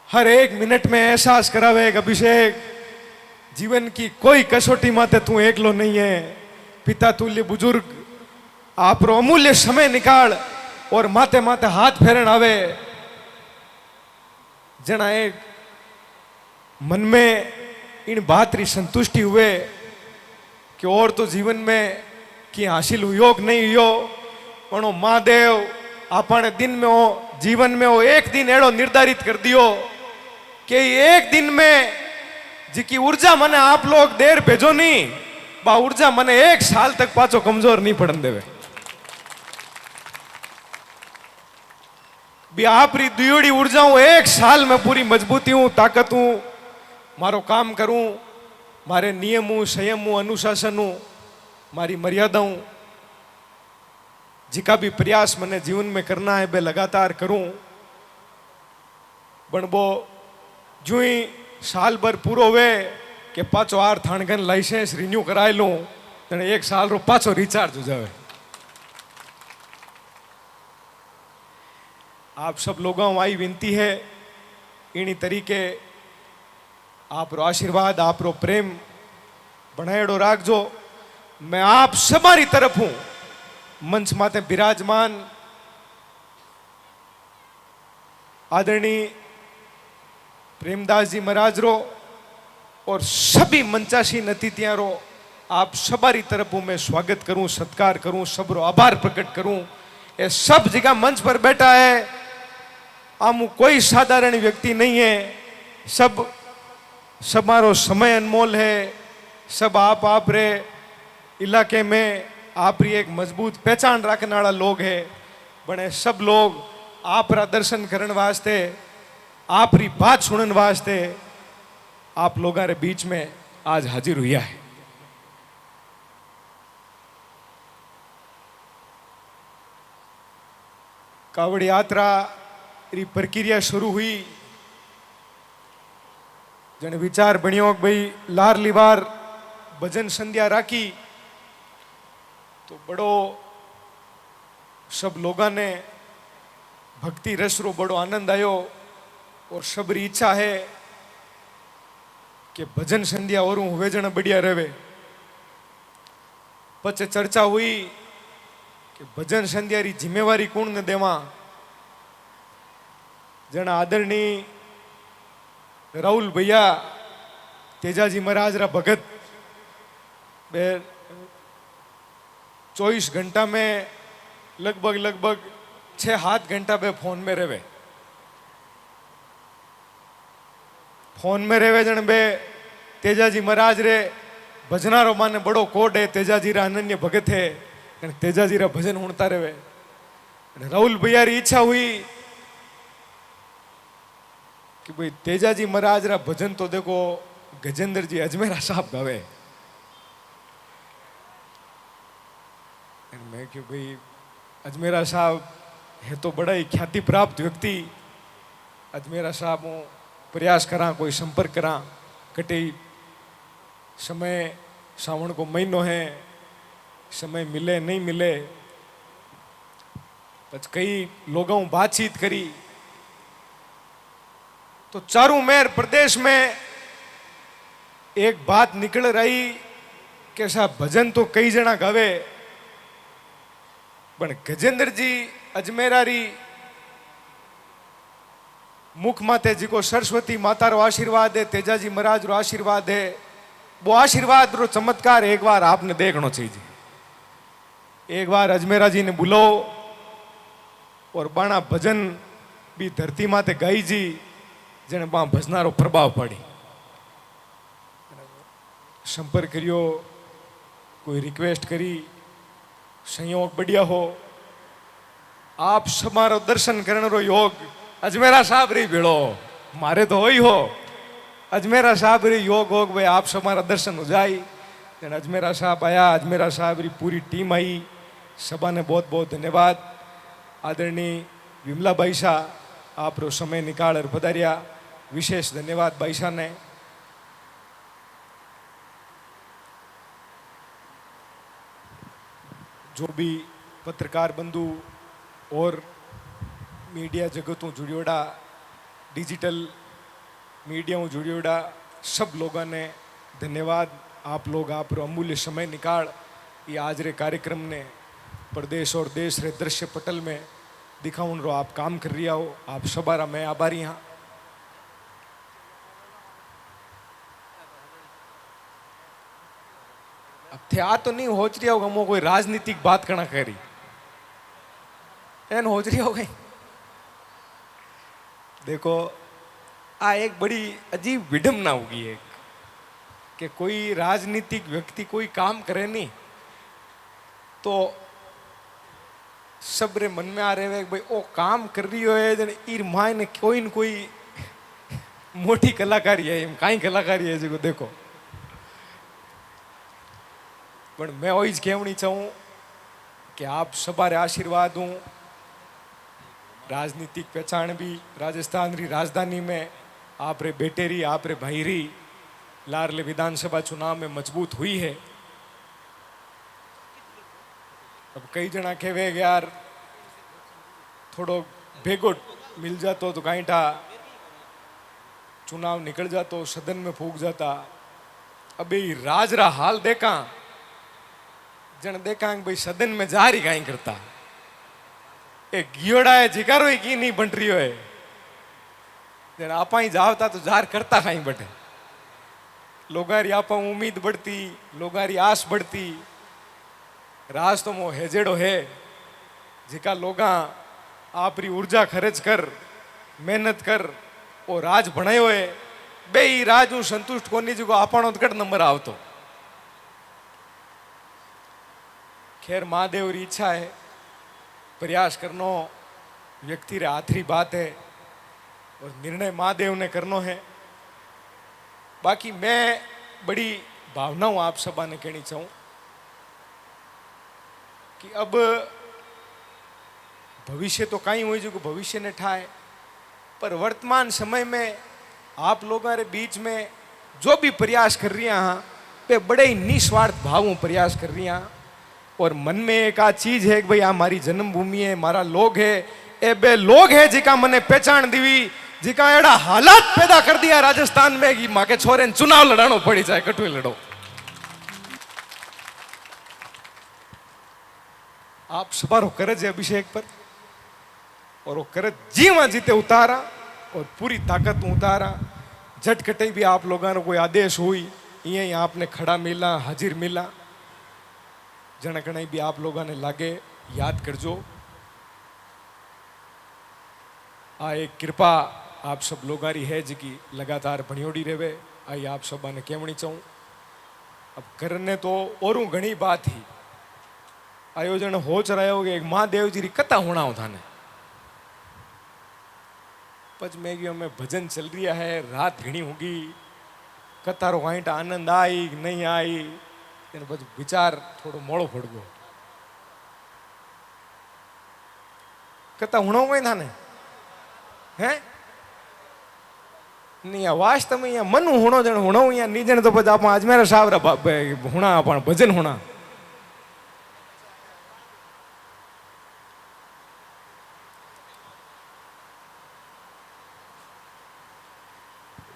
हर एक मिनट में एहसास करावे अभिषेक जीवन की कोई कसौटी माते तू एकलो नहीं है। पिता तुल्य बुजुर्ग आप रो अमूल्य समय निकाल और माते माते हाथ फेरन आवे। जना एक मन में इन बात री संतुष्टि हुए कि और तो जीवन में कि हासिल हुयो कि नहीं हुयो, पण महादेव आपने दिन में हो जीवन में हो एक दिन एड़ो निर्धारित कर दियो कि एक दिन में जिकी ऊर्जा मने आप लोग देर भेजो नहीं, बा ऊर्जा मने एक साल तक पाचो कमजोर नहीं पड़न देवे। भी आप री दुयोड़ी ऊर्जा हूं एक साल में पूरी मजबूती हूं ताकत हूं मारो काम करूं, मारे नियम हूं संयम हूं अनुशासन हूं मारी मर्यादा हूं जिका भी प्रयास मैंने जीवन में करना है बे लगातार करूं। पण वो जो ही साल भर पूरो हुए कि पाचो आर थाणगन लाइसेंस रिन्यू कराए लूं तो एक साल रो पाचो रिचार्ज हो जाए। आप सब लोगों आई विनती है इन्हीं तरीके आप रो आशीर्वाद आप रो प्रेम बनाएड़ो राख जो। मैं आप सबरी तरफ हूं मंच माते विराजमान आदरणीय प्रेमदास जी महाराज रो और सभी मंचासीन अतिथियां रो आप सबरी तरफ हूं मैं स्वागत करूं सत्कार करूं सबरो आभार प्रकट करूं। ये सब जगह मंच पर बैठा है आमू कोई साधारण व्यक्ति नहीं है, सब हमारो समय अनमोल है, सब आप रे इलाके में आप री एक मजबूत पहचान रखने वाला लोग है। बने सब लोग आप रा दर्शन करने वास्ते आप री बात सुनने वास्ते आप लोगों रे बीच में आज हाजिर हुआ है। कावड़ यात्रा री प्रक्रिया शुरू हुई जने विचार बनियो भाई लार लिवार भजन संध्या राखी तो बड़ो सब लोगों ने भक्ति रस रो बड़ो आनंद आयो और सबरी इच्छा है कि भजन संध्या और हुए जन बढ़िया रहे। पचे चर्चा हुई कि भजन संध्या री जिम्मेवारी कौन ने देवा। जना आदरणीय राहुल भैया तेजाजी महाराज रा भगत 24 घंटा में लगभग 6-7 घंटा बे फोन में रहे। फोन में रहे जन बे तेजाजी महाराज रे भजनारो माने बड़ो कोड है, तेजाजी रा अनन्य भगत है, तेजाजी रा भजन उड़ता रहे। राहुल भैया री इच्छा हुई कि भाई तेजाजी महाराज रा भजन तो देखो गजेंद्र जी अजमेरा साहब गावे। मैं क्यों भाई अजमेरा साहब है तो बड़ा ही ख्याति प्राप्त व्यक्ति, अजमेरा साहब हूँ प्रयास करा कोई संपर्क करा कटे समय सावन को महीनों है समय मिले नहीं मिले बस कई लोगों बातचीत करी तो चारों मेर प्रदेश में एक बात निकल रही कि साहब भजन तो कई जना गावे पण गजेंद्र जी अजमेरा री मुख माते जी को सरस्वती माता रो आशीर्वाद है, तेजाजी महाराज रो आशीर्वाद है, वो आशीर्वाद रो चमत्कार एक बार आपने देखना चाहिए। एक बार अजमेरा जी ने बुलाओ और बाणा भजन भी धरती माते गाई जी जने बा भजनारो प्रभाव पड़ी। संपर्क करियो कोई रिक्वेस्ट करी संयोग बढ़िया हो आप समारो दर्शन करने रो योग अजमेरा साहब री भेड़ो मारे तो होई हो अजमेरा साहब री योग होग भाई आप समारा दर्शन हो जाए। अजमेरा साहब आया, अजमेरा साहब री पूरी टीम आई, सभा ने बहुत बहुत धन्यवाद। आदरणीय विमला भाई शाह आप रो समय निकाल पधारिया, विशेष धन्यवाद भाई शाह ने। जो भी पत्रकार बंधु और मीडिया जगतों जुड़ियोड़ा डिजिटल मीडिया जुड़ियोड़ा सब लोगों ने धन्यवाद। आप लोग आप अमूल्य समय निकाल ये आज रे कार्यक्रम ने प्रदेश और देश रे दृश्य पटल में दिखाउन रो आप काम कर रिया हो। आप सबारा मैं आभारी हाँ। अब थे आ तो नहीं होच रिया होगा मो कोई राजनीतिक बात करना करी एन होच रिया हो गई। देखो आ एक बड़ी अजीब विडंबना होगी एक कि कोई राजनीतिक व्यक्ति कोई काम करे नहीं तो सब रे मन में आ रहे भाई ओ काम कर रही हो जन ईर माय ने कोई न कोई मोटी कलाकारी है एम काई कलाकारी है जो देखो। पर मैं वही कहनी चाहूँ कि आप सबारे आशीर्वाद हूँ। राजनीतिक पहचान भी राजस्थान री राजधानी में आप रे बेटे री आप रे भाई री लारले विधानसभा चुनाव में मजबूत हुई है। अब कई जना कहे यार थोड़ो भेगो मिल जातो तो कहीं था चुनाव निकल जातो सदन में फूक जाता। अबे राजरा हाल देखा जन देखा भाई सदन में जा रही कहीं करता एक गियोड़ा है जिकारो ही की नहीं बन रही है जन आपा ही जावता तो जार करता कहीं बटे लोगारी आपा उम्मीद बढ़ती लोगारी आस बढ़ती। राज तो मो हेजेड़ो है जिका लोगा आप री ऊर्जा खर्च कर मेहनत कर वो राज बनायो है बे राज हूँ संतुष्ट कोनी जो आपनो कट नंबर आवतो। खैर महादेव री इच्छा है प्रयास करनो व्यक्ति रे आखिरी बात है और निर्णय महादेव ने करनो है। बाकी मैं बड़ी भावनाओं आप सबा ने कहनी चाहूँ कि अब भविष्य तो कहीं हुई जो भविष्य ने ठाए पर वर्तमान समय में आप लोगों के बीच में जो भी प्रयास कर रही हैं वे बड़े ही निस्वार्थ भावों प्रयास कर रही हैं और मन में एक आ चीज है कि भाई हमारी जन्मभूमि है मारा लोग है ए बे लोग है जिका मने पहचान दीवी जिका एड़ा हालात पैदा कर दिया राजस्थान में कि माँ के छोरे ने चुनाव लड़ानो पड़ी जाए कटु लड़ो। आप सबारो करज है अभिषेक पर और वो करज जीवा जीते उतारा और पूरी ताकत उतारा। झटकटे भी आप लोगों को कोई आदेश हुई ये आपने खड़ा मिला हाजिर मिला जन कण भी आप लोगों ने लागे याद करजो। आ एक कृपा आप सब लोगारी है जी लगातार भणियोड़ी रहे आई आप सब ने कहनी चाहूँ। अब करने तो और घनी बात ही आयोजन हो रहा हो एक महादेव जी री कथा होना हो थाने पच में गयो में भजन चल रहा है रात घनी होगी कथा रो कहीं आनंद आई नहीं आई बस विचार थोड़ो मोड़ो पड़ गयो। कथा होना हुआ थाने हैं नहीं वास्तव में यहाँ मन होना जन होना यहाँ नहीं जन तो आप अजमेर साहब होना अपन भजन होना।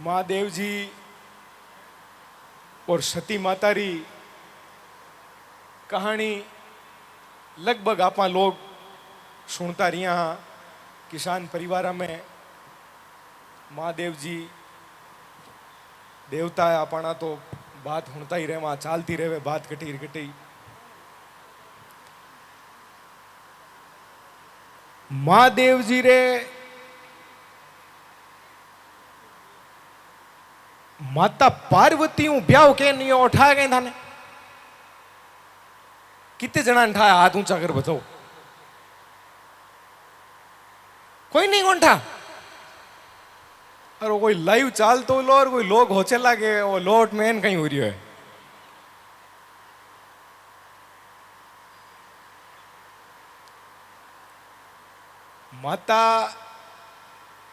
महादेव जी और सती माता री कहानी लगभग आप लोग सुनता रिया हाँ। किसान परिवार में महादेव जी देवता है अपना तो बात सुनता ही रहे वहां चालती रहे बात कटी कटी। महादेव जी रे माता पार्वती ब्याह के नहीं उठाया गए थाने कितने जना ने ठाया हाथ ऊंचा कर बताओ कोई नहीं कौन था और कोई लाइव चाल तो लो और कोई लोग हो चला गए वो लोट में कहीं हो रही है। माता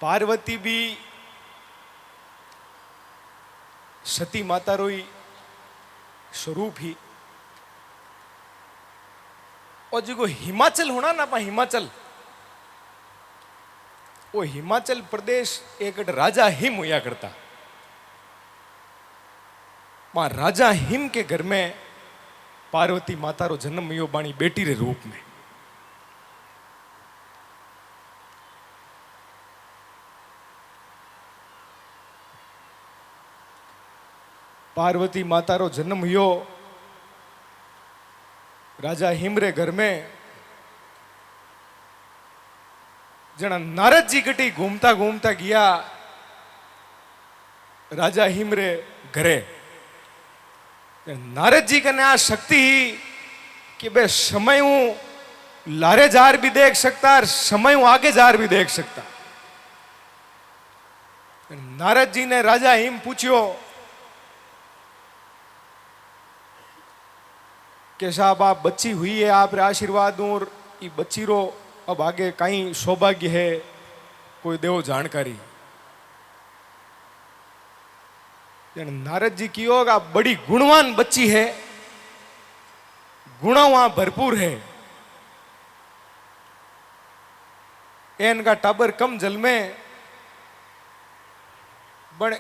पार्वती भी सती माता रोई स्वरूप ही और जो हिमाचल होना ना पा हिमाचल वो हिमाचल प्रदेश एक राजा हिम हुआ करता वहां राजा हिम के घर में पार्वती माता रो जन्म हुयो बाणी बेटी रे रूप में। पार्वती माता रो जन्म हुयो राजा हिम रे घर में। जना नारद जी कटी घूमता घूमता गया राजा हिम रे घरे। नारद जी कने आ शक्ति ही कि बे समय हूं लारे जार भी देख सकता और समय हूं आगे जार भी देख सकता। नारद जी ने राजा हिम पूछियो कि साहब आप बच्ची हुई है, आप रे आशीर्वाद दूं और ये बच्ची रो अब आगे कहीं सौभाग्य है कोई देव जानकारी। नारद जी की होगा बड़ी गुणवान बच्ची है, गुणों वहां भरपूर है। इनका टाबर कम जल में बण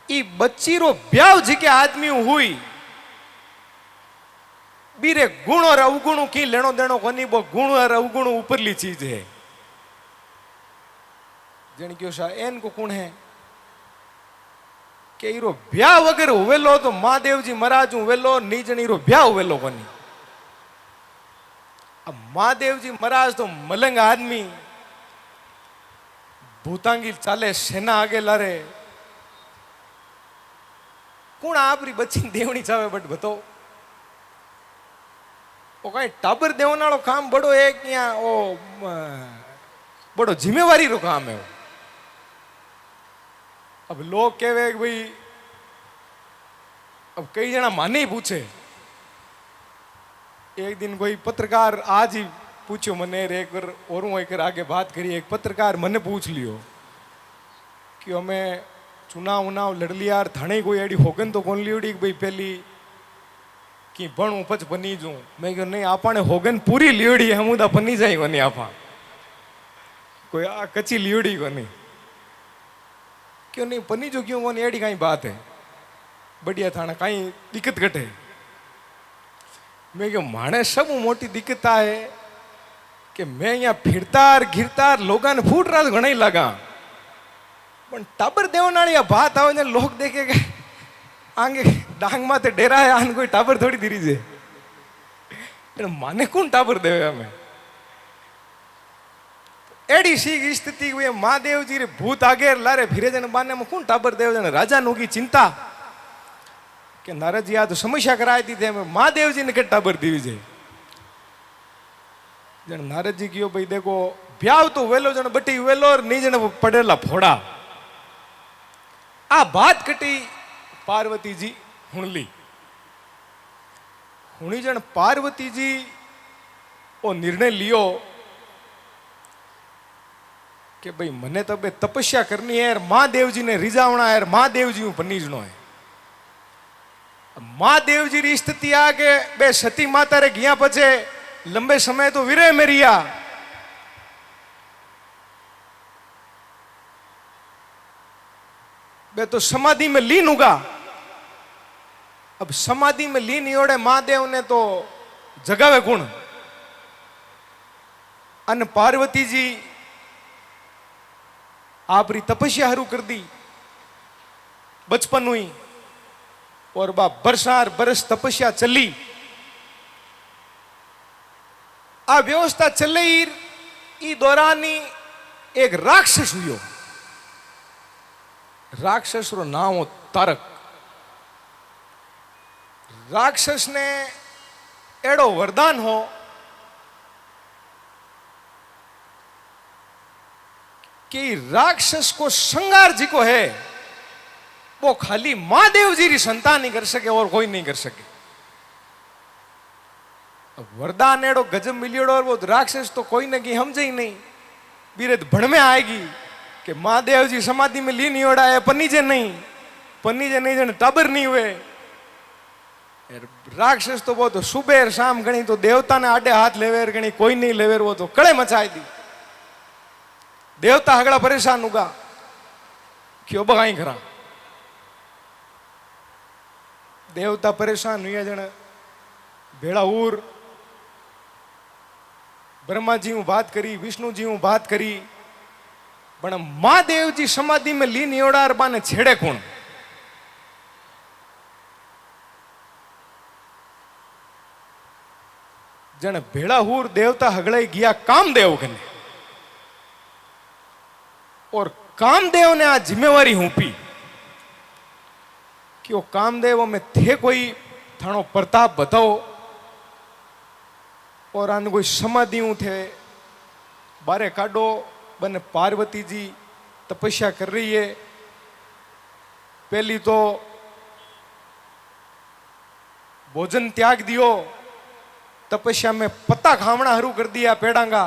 ई बच्ची रो ब्याह जी के आदमी हुई बीरे गुण और अवगुण की लेनो देनो कोनी। वो गुण और अवगुण ऊपरली चीज है। जन क्यों सा एन को गुण है कि इरो ब्याह वगैरह हुएलो तो महादेव जी महाराज हुएलो नी जन इरो ब्याह हुएलो कोनी। अब महादेव जी महाराज तो मलंग आदमी भूतांगी चाले सेना आगे लारे कौन आपरी बच्ची देवनी चाहे बट बताओ वो कहीं टाबर देवन वालों काम बड़ो है कि ओ बड़ो जिम्मेवारी रो काम है वो। अब लोग कहे कि भाई अब कई जना माने ही पूछे। एक दिन कोई पत्रकार आज ही पूछो मने एक बार और एक आगे बात करी। एक पत्रकार मने पूछ लियो कि हमें चुनाव उनाव लड़ लिया और थाने कोई एडी होगन तो कौन लियोड़ी भाई पहली कि भणू पच बनी जू। मैं क्यों नहीं आपने होगन पूरी लियोड़ी हम उदा बनी जाए कोनी आपा कोई आ कच्ची लियोड़ी कोनी क्यों नहीं बनी जो क्यों कोनी एडी कहीं बात है बढ़िया थाना कहीं दिक्कत घटे। मैं क्यों माने सब मोटी दिक्कत है कि मैं यहाँ फिरता और घिरता लोगों ने फूट रहा घना ही लगा पण टाबर देवन वाली बात आओ लोग देखेगा आगे डांग माते डेरा है आन कोई टाबर थोड़ी धीरी जे माने कौन टाबर देवे हमें एडी सी स्थिति हुई। महादेव जी रे भूत आगे लारे फिरे जन बाने में कौन टाबर देव जन राजा नु की चिंता कि नारद जी आ तो समस्या कराई दी थे महादेव जी ने के टाबर दीवी जे। जन नारद जी कियो भाई देखो ब्याह तो वेलो जन बटी वेलो और नी जन पड़ेला फोड़ा। आ बात कटी पार्वती जी हुणली हुणी जन पार्वती जी वो निर्णय लियो कि भाई मने तो बे तपस्या करनी है महादेव जी ने रिजावना है महादेव जी पनीजनो है। महादेव जी री स्थिति आ के बे सती माता रे गया पचे लंबे समय तो विरह में रिया। बे तो समाधि में लीन होगा। अब समाधि में लीन योड़े महादेव ने तो जगावे गुण अन पार्वती जी आपरी तपस्या हरू कर दी बचपन हुई और बा बरसार बरस तपस्या चली। आ व्यवस्था चले ई दौरान ही एक राक्षस हुयो। राक्षस रो नाम हो तारक। राक्षस ने एड़ो वरदान हो कि राक्षस को संगार जी को है वो खाली महादेव जी री संतान ही कर सके और कोई नहीं कर सके। वरदान एड़ो गजब मिलियोड़ो और वो राक्षस तो कोई न की समझे ही नहीं बीरत भण में आएगी कि महादेव जी समाधि में लीन होड़ा है पनीजे नहीं जन टाबर नहीं हुए। राक्षस तो वो तो सुबह शाम गणी तो देवता ने आडे हाथ लेवेर गणी कोई नहीं लेवेर वो तो कड़े मचाई दी। देवता हगड़ा परेशान होगा क्यों बगाई करा। देवता परेशान हुआ जण भेड़ा उर ब्रह्मा जी हूँ बात करी, विष्णु जी हूँ बात करी, पण महादेव जी समाधि में लीन एवडार बाने छेड़े कौन? जन भेड़ा हूर देवता हगड़े गया कामदेव कने, और कामदेव ने आ जिम्मेवारी हूपी कि वो कामदेव में थे कोई थानो प्रताप बताओ, और आने कोई समाधि थे बारे काडो। बने पार्वती जी तपस्या कर रही है। पहली तो भोजन त्याग दियो, तपस्या में पत्ता खावना हरू कर दिया पेड़ांगा।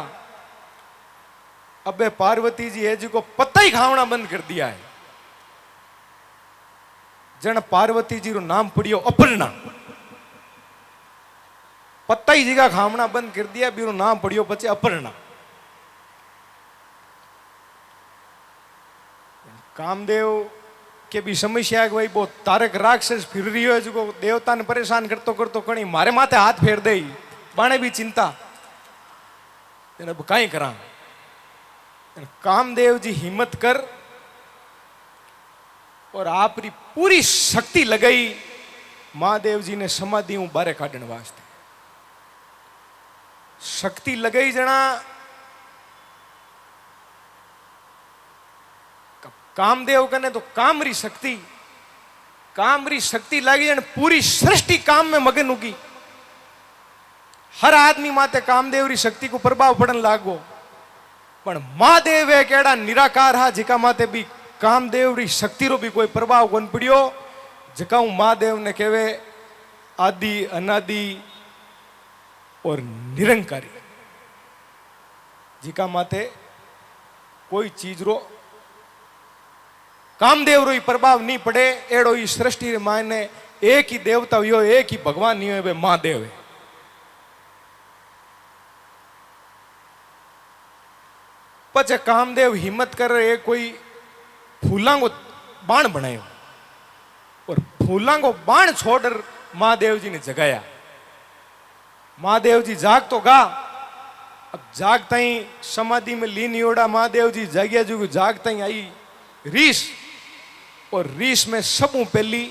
अबे पार्वती जी है जी को पत्ता ही खावना बंद कर दिया है। जन पार्वती जी रो नाम पड़ियो अपर्णा, पत्ता ही जगह खावना बंद कर दिया, बीरो नाम पड़ियो पचे अपर्णा। कामदेव के भी समस्या है कि भाई वो तारक राक्षस फिर रही है जो देवता ने परेशान करतो करतो कणी मारे माथे हाथ फेर दे, बाणे भी चिंता कई करा। कामदेव जी हिम्मत कर और आपरी पूरी शक्ति लगाई महादेव जी ने समाधि बारे काटने वास्ते। शक्ति लगाई जना कामदेव कने तो कामरी शक्ति लगी जन पूरी सृष्टि काम में मगन होगी। हर आदमी माते कामदेव री शक्ति को प्रभाव पड़न लागो, पण महादेव एक एड़ा निराकार हा जिका माते भी कामदेव री शक्ति रो भी कोई प्रभाव कोन पड़ियो। जका महादेव ने कहवे आदि अनादि और निरंकारी, जिका माते कोई चीज रो कामदेव रो प्रभाव नहीं पड़े। एड़ो ई सृष्टि मायने एक ही देवता हो, एक ही भगवान नहीं हो, महादेव है। पचे कामदेव हिम्मत कर रहे कोई फूलांगो बाण बनायो, और फूलांगो बाण छोड़ महादेव जी ने जगाया। महादेव जी जाग तो गा, अब जागता ही समाधि में लीन योड़ा महादेव जी जागिया जो जागता ही आई रीस, और रीस में सबू पहली